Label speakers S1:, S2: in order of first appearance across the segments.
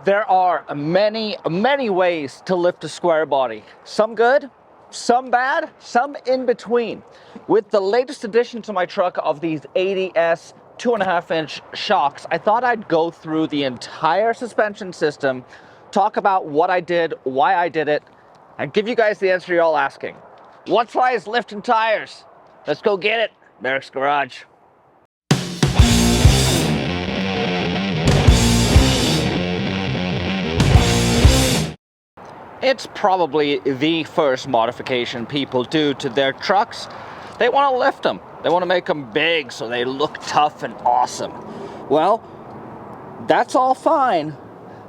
S1: There are many ways to lift a square body. Some good, some bad, some in between. With the latest addition to my truck of these 38's 2.5-inch shocks, I thought I'd go through the entire suspension system, talk about what I did, why I did it, and give you guys the answer you're all asking. What's why is lifting tires? Let's go get it. Merricks Garage. It's probably the first modification people do to their trucks. They want to lift them. They want to make them big so they look tough and awesome. Well, that's all fine,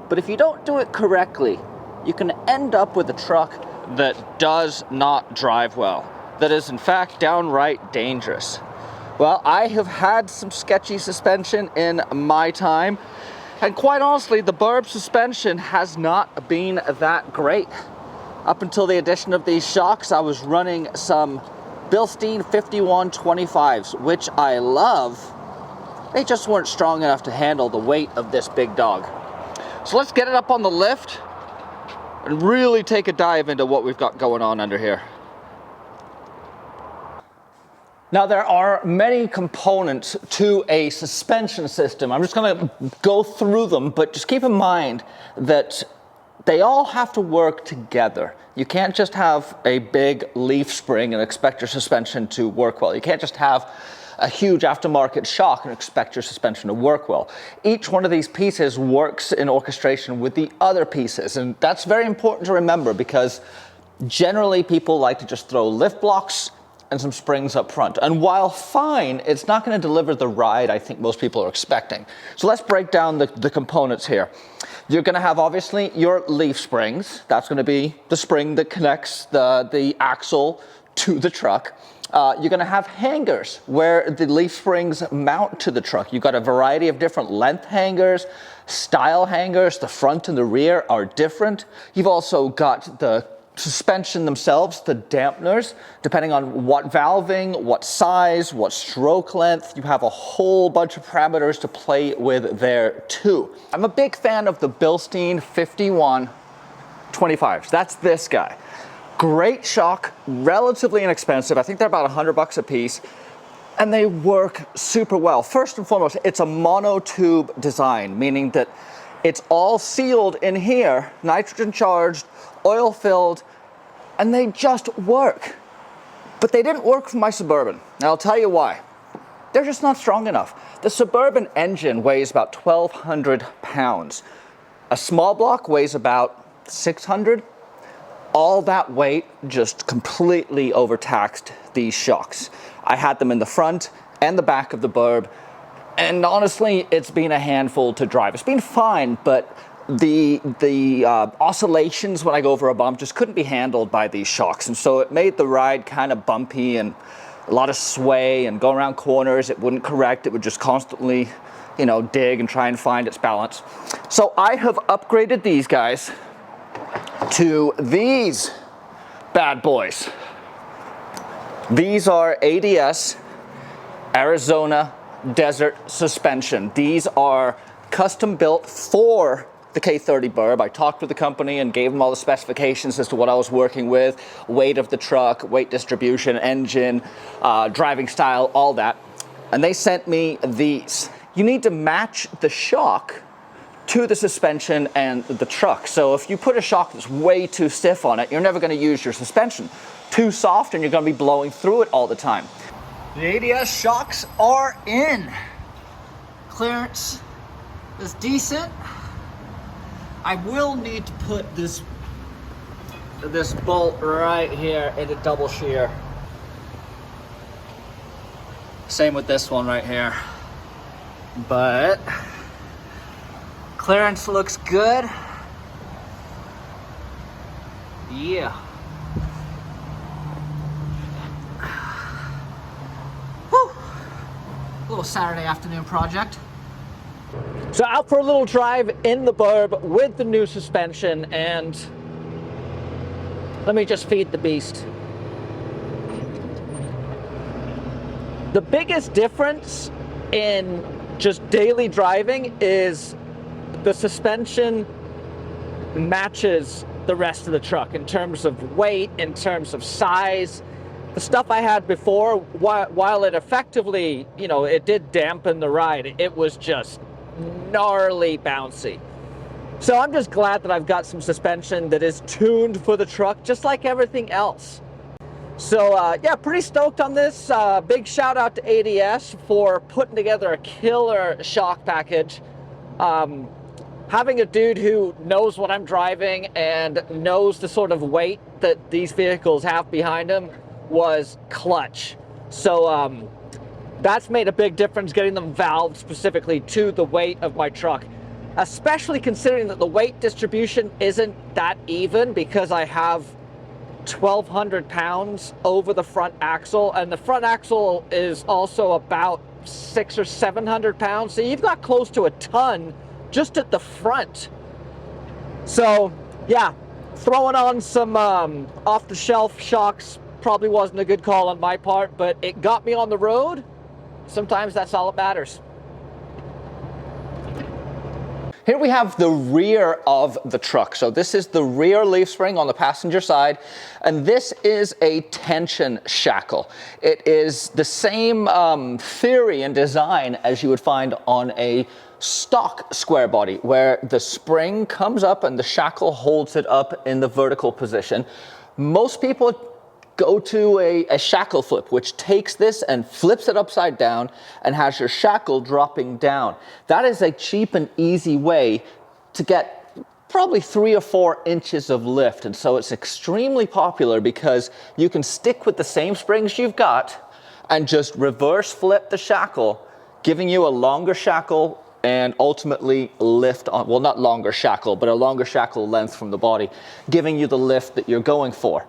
S1: but if you don't do it correctly, you can end up with a truck that does not drive well, that is in fact downright dangerous. Well, I have had some sketchy suspension in my time. And quite honestly, the Burb suspension has not been that great. Up until the addition of these shocks, I was running some Bilstein 5125s, which I love. They just weren't strong enough to handle the weight of this big dog. So let's get it up on the lift and really take a dive into what we've got going on under here. Now, there are many components to a suspension system. I'm just going to go through them, but just keep in mind that they all have to work together. You can't just have a big leaf spring and expect your suspension to work well. You can't just have a huge aftermarket shock and expect your suspension to work well. Each one of these pieces works in orchestration with the other pieces, and that's very important to remember because generally people like to just throw lift blocks and some springs up front. And while fine, it's not going to deliver the ride I think most people are expecting. So let's break down the components here. You're going to have obviously your leaf springs. That's going to be the spring that connects the axle to the truck. You're going to have hangers where the leaf springs mount to the truck. You've got a variety of different length hangers, style hangers. The front and the rear are different. You've also got the suspension themselves, the dampeners, depending on what valving, what size, what stroke length. You have a whole bunch of parameters to play with there too. I'm a big fan of the Bilstein 5125s. That's this guy. Great shock, relatively inexpensive. I think they're about $100 a piece, and they work super well. First and foremost, it's a monotube design, meaning that it's all sealed in here, nitrogen charged, oil filled, and they just work. But they didn't work for my Suburban. Now I'll tell you why. They're just not strong enough. The Suburban engine weighs about 1,200 pounds. A small block weighs about 600. All that weight just completely overtaxed these shocks. I had them in the front and the back of the Burb, and honestly, it's been a handful to drive. It's been fine, but the oscillations when I go over a bump just couldn't be handled by these shocks, and so it made the ride kind of bumpy and a lot of sway, and going around corners it wouldn't correct. It would just constantly, dig and try and find its balance. So I have upgraded these guys to these bad boys. These are 38's Arizona Desert suspension. These are custom built for the K30 Burb. I talked with the company and gave them all the specifications as to what I was working with, weight of the truck, weight distribution, engine, driving style, all that. And they sent me these. You need to match the shock to the suspension and the truck. So if you put a shock that's way too stiff on it, you're never going to use your suspension. Too soft and you're going to be blowing through it all the time. The 38's shocks are in. Clearance is decent. I will need to put this bolt right here into double shear. Same with this one right here. But clearance looks good. Yeah. Whew. Little Saturday afternoon project. So out for a little drive in the Burb with the new suspension, and let me just feed the beast. The biggest difference in just daily driving is the suspension
S2: matches the rest of the truck in terms of weight, in terms of size. The stuff I had before, while it effectively, you know, it did dampen the ride, it was just gnarly bouncy. So I'm just glad that I've got some suspension that is tuned for the truck, just like everything else. So yeah, pretty stoked on this. Big shout out to 38's for putting together a killer shock package. Having a dude who knows what I'm driving and knows the sort of weight that these vehicles have behind them was clutch. So that's made a big difference, getting them valved specifically to the weight of my truck, especially considering that the weight distribution isn't that even, because I have 1,200 pounds over the front axle, and the front axle is also about 600 or 700 pounds. So you've got close to a ton just at the front. So yeah, throwing on some off-the-shelf shocks probably wasn't a good call on my part, but it got me on the road. Sometimes that's all that matters.
S1: Here we have the rear of the truck. So this is the rear leaf spring on the passenger side, and this is a tension shackle. It is the same theory and design as you would find on a stock square body, where the spring comes up and the shackle holds it up in the vertical position. Most people go to a shackle flip, which takes this and flips it upside down and has your shackle dropping down. That is a cheap and easy way to get probably 3 or 4 inches of lift. And so it's extremely popular because you can stick with the same springs you've got and just reverse flip the shackle, giving you a longer shackle and ultimately lift on, well, not longer shackle, but a longer shackle length from the body, giving you the lift that you're going for.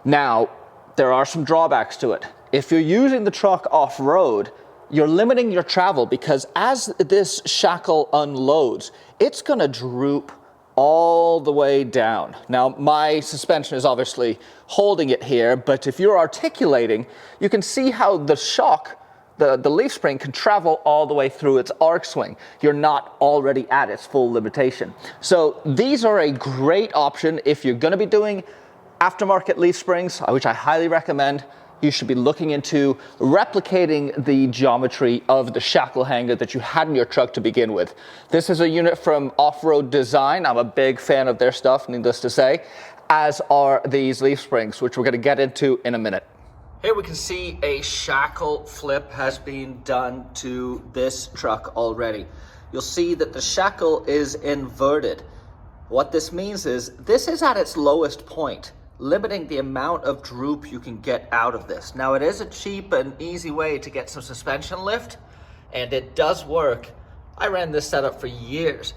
S1: Now, there are some drawbacks to it. If you're using the truck off-road, you're limiting your travel, because as this shackle unloads, it's gonna droop all the way down. Now, my suspension is obviously holding it here, but if you're articulating, you can see how the shock, the leaf spring, can travel all the way through its arc swing. You're not already at its full limitation. So these are a great option if you're gonna be doing aftermarket leaf springs, which I highly recommend. You should be looking into replicating the geometry of the shackle hanger that you had in your truck to begin with. This is a unit from Off-Road Design. I'm a big fan of their stuff, needless to say, as are these leaf springs, which we're going to get into in a minute. Here we can see a shackle flip has been done to this truck already. You'll see that the shackle is inverted. What this means is this is at its lowest point, limiting the amount of droop you can get out of this. Now, it is a cheap and easy way to get some suspension lift, and it does work. I ran this setup for years,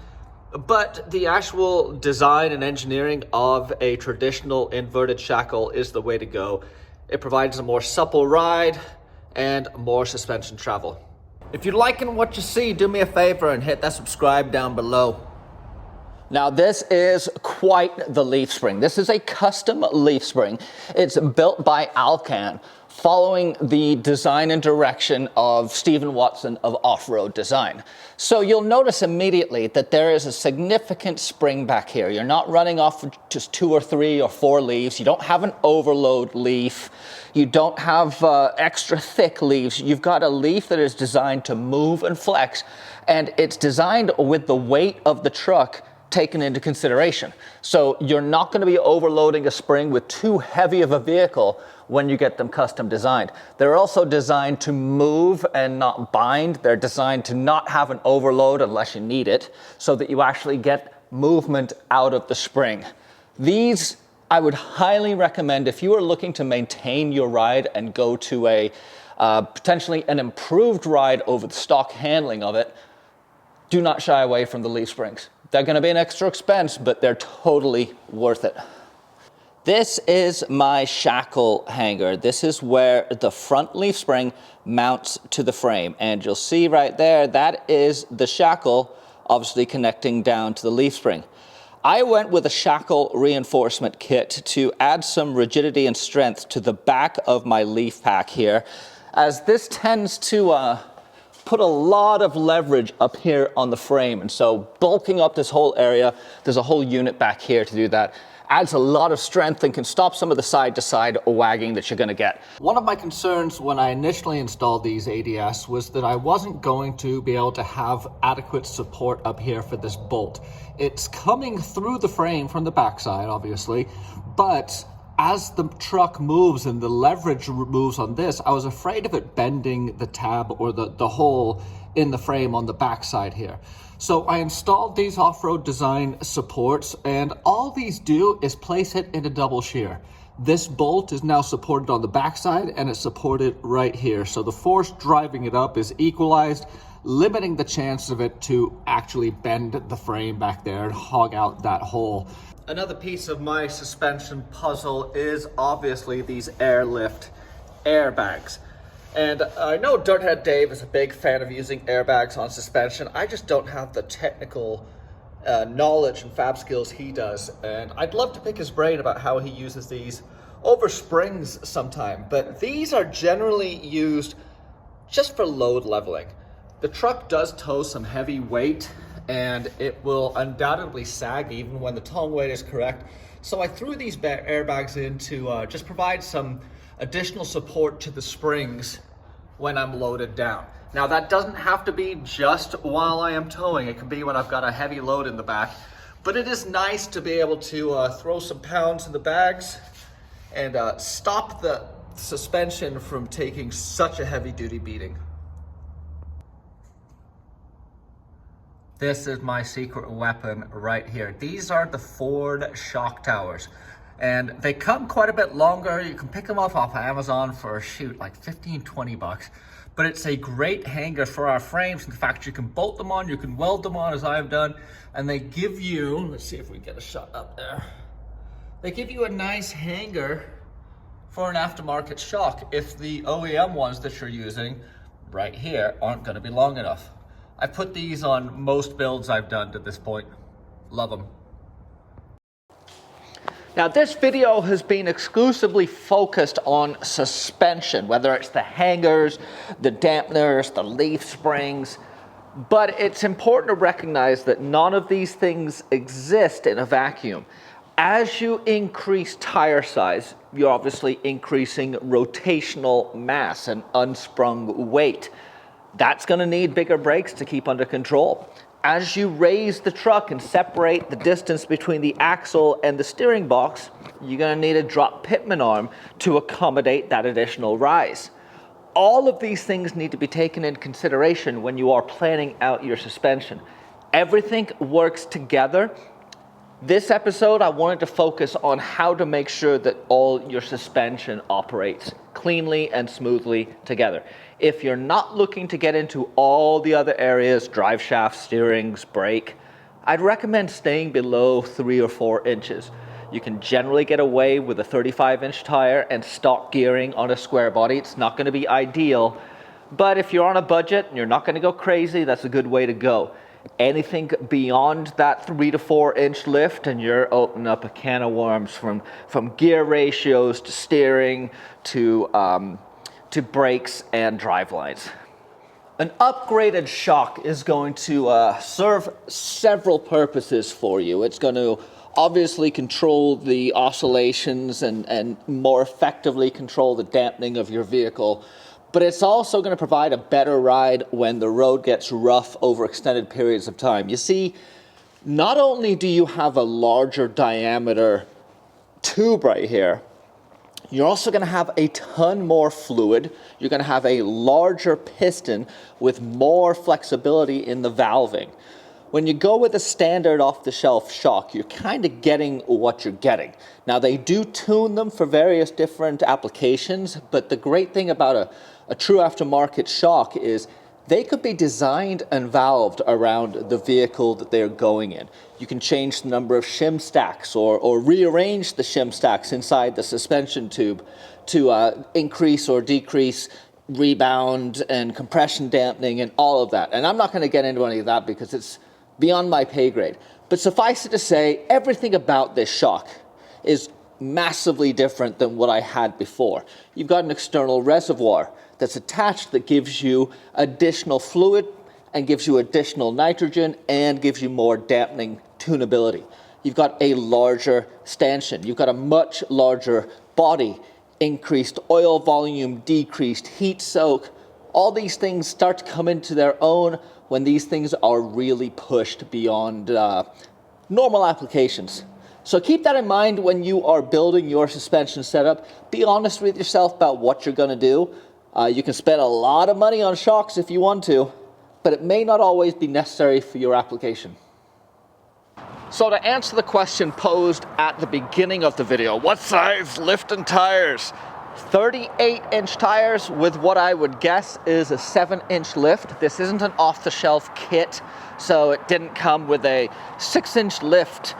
S1: but the actual design and engineering of a traditional inverted shackle is the way to go. It provides a more supple ride and more suspension travel. If you're liking what you see, do me a favor and hit that subscribe down below. Now, this is quite the leaf spring. This is a custom leaf spring. It's built by Alcan, following the design and direction of Stephen Watson of Off-Road Design. So you'll notice immediately that there is a significant spring back here. You're not running off just 2 or 3 or 4 leaves. You don't have an overload leaf. You don't have extra thick leaves. You've got a leaf that is designed to move and flex, and it's designed with the weight of the truck taken into consideration. So you're not going to be overloading a spring with too heavy of a vehicle when you get them custom designed. They're also designed to move and not bind. They're designed to not have an overload unless you need it, so that you actually get movement out of the spring. These I would highly recommend if you are looking to maintain your ride and go to a potentially an improved ride over the stock handling of it. Do not shy away from the leaf springs. They're going to be an extra expense, but they're totally worth it. This is my shackle hanger. This is where the front leaf spring mounts to the frame. And you'll see right there, that is the shackle, obviously connecting down to the leaf spring. I went with a shackle reinforcement kit to add some rigidity and strength to the back of my leaf pack here, as this tends to put a lot of leverage up here on the frame. And so bulking up this whole area, there's a whole unit back here to do that. Adds a lot of strength and can stop some of the side-to-side wagging that you're going to get. One of my concerns when I initially installed these ADS was that I wasn't going to be able to have adequate support up here for this bolt. It's coming through the frame from the backside, obviously, but as the truck moves and the leverage moves on this, I was afraid of it bending the tab or the hole in the frame on the backside here. So I installed these off-road design supports, and all these do is place it in a double shear. This bolt is now supported on the backside and it's supported right here. So the force driving it up is equalized, limiting the chance of it to actually bend the frame back there and hog out that hole. Another piece of my suspension puzzle is obviously these airlift airbags. And I know Dirthead Dave is a big fan of using airbags on suspension. I just don't have the technical knowledge and fab skills he does. And I'd love to pick his brain about how he uses these over springs sometime. But these are generally used just for load leveling. The truck does tow some heavy weight, and it will undoubtedly sag even when the towing weight is correct. So I threw these airbags in to just provide some additional support to the springs when I'm loaded down. Now that doesn't have to be just while I am towing. It can be when I've got a heavy load in the back. But it is nice to be able to throw some pounds in the bags and stop the suspension from taking such a heavy duty beating. This is my secret weapon right here. These are the Ford shock towers. And they come quite a bit longer. You can pick them off Amazon for, shoot, like 15, 20 bucks. But it's a great hanger for our frames. In fact, you can bolt them on, you can weld them on as I've done. And they give you, let's see if we can get a shot up there. They give you a nice hanger for an aftermarket shock if the OEM ones that you're using right here aren't gonna be long enough. I put these on most builds I've done to this point. Love them. Now this video has been exclusively focused on suspension, whether it's the hangers, the dampeners, the leaf springs, but it's important to recognize that none of these things exist in a vacuum. As you increase tire size, you're obviously increasing rotational mass and unsprung weight. That's going to need bigger brakes to keep under control. As you raise the truck and separate the distance between the axle and the steering box, you're going to need a drop pitman arm to accommodate that additional rise. All of these things need to be taken into consideration when you are planning out your suspension. Everything works together. This episode, I wanted to focus on how to make sure that all your suspension operates cleanly and smoothly together. If you're not looking to get into all the other areas, drive shaft, steerings, brake, I'd recommend staying below 3 or 4 inches. You can generally get away with a 35-inch tire and stock gearing on a square body. It's not going to be ideal, but if you're on a budget and you're not going to go crazy, that's a good way to go. Anything beyond that 3 to 4 inch lift and you're opening up a can of worms from gear ratios to steering to brakes and drive lines. An upgraded shock is going to serve several purposes for you. It's going to obviously control the oscillations and more effectively control the dampening of your vehicle. But it's also going to provide a better ride when the road gets rough over extended periods of time. You see, not only do you have a larger diameter tube right here, you're also going to have a ton more fluid. You're going to have a larger piston with more flexibility in the valving. When you go with a standard off-the-shelf shock, you're kind of getting what you're getting. Now, they do tune them for various different applications, but the great thing about a true aftermarket shock is they could be designed and valved around the vehicle that they're going in. You can change the number of shim stacks or rearrange the shim stacks inside the suspension tube to increase or decrease rebound and compression dampening and all of that. And I'm not going to get into any of that because it's beyond my pay grade. But suffice it to say, everything about this shock is massively different than what I had before. You've got an external reservoir that's attached that gives you additional fluid and gives you additional nitrogen and gives you more dampening tunability. You've got a larger stanchion. You've got a much larger body, increased oil volume, decreased heat soak. All these things start to come into their own when these things are really pushed beyond normal applications. So keep that in mind when you are building your suspension setup. Be honest with yourself about what you're going to do. You can spend a lot of money on shocks if you want to, but it may not always be necessary for your application. So to answer the question posed at the beginning of the video, what size lift and tires? 38-inch tires with what I would guess is a 7-inch lift. This isn't an off-the-shelf kit, so it didn't come with a 6-inch lift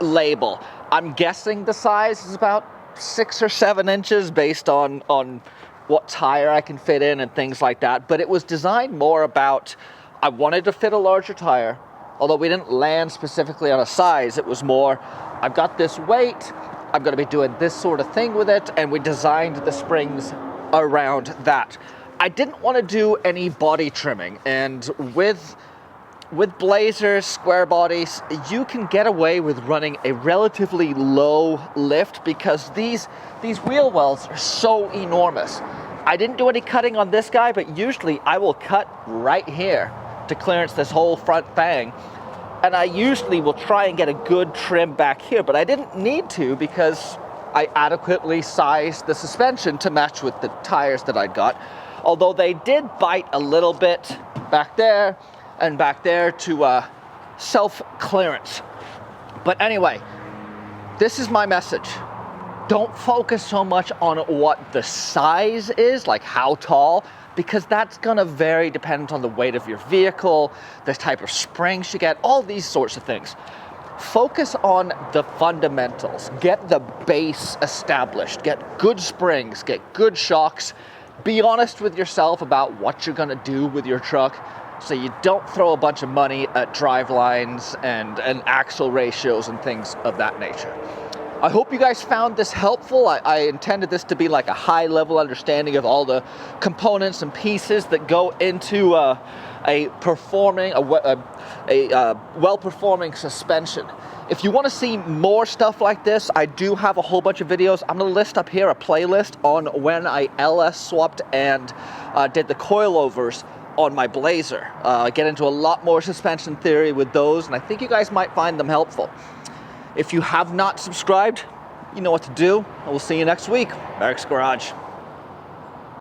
S1: label. I'm guessing the size is about 6 or 7 inches based on what tire I can fit in and things like that. But it was designed more about, I wanted to fit a larger tire, although we didn't land specifically on a size. It was more, I've got this weight, I'm going to be doing this sort of thing with it, and we designed the springs around that. I didn't want to do any body trimming, and with Blazers, square bodies, you can get away with running a relatively low lift because these wheel wells are so enormous. I didn't do any cutting on this guy, but usually I will cut right here to clearance this whole front fang. And I usually will try and get a good trim back here, but I didn't need to because I adequately sized the suspension to match with the tires that I'd got. Although they did bite a little bit back there and back there to self-clearance. But anyway, this is my message. Don't focus so much on what the size is, like how tall, because that's gonna vary depending on the weight of your vehicle, the type of springs you get, all these sorts of things. Focus on the fundamentals. Get the base established. Get good springs, get good shocks. Be honest with yourself about what you're gonna do with your truck so you don't throw a bunch of money at drive lines and axle ratios and things of that nature. I hope you guys found this helpful. I intended this to be like a high-level understanding of all the components and pieces that go into a well-performing suspension. If you want to see more stuff like this, I do have a whole bunch of videos. I'm going to list up here a playlist on when I LS swapped and did the coilovers on my Blazer. I get into a lot more suspension theory with those, and I think you guys might find them helpful. If you have not subscribed, you know what to do, and we'll see you next week. Merricks Garage.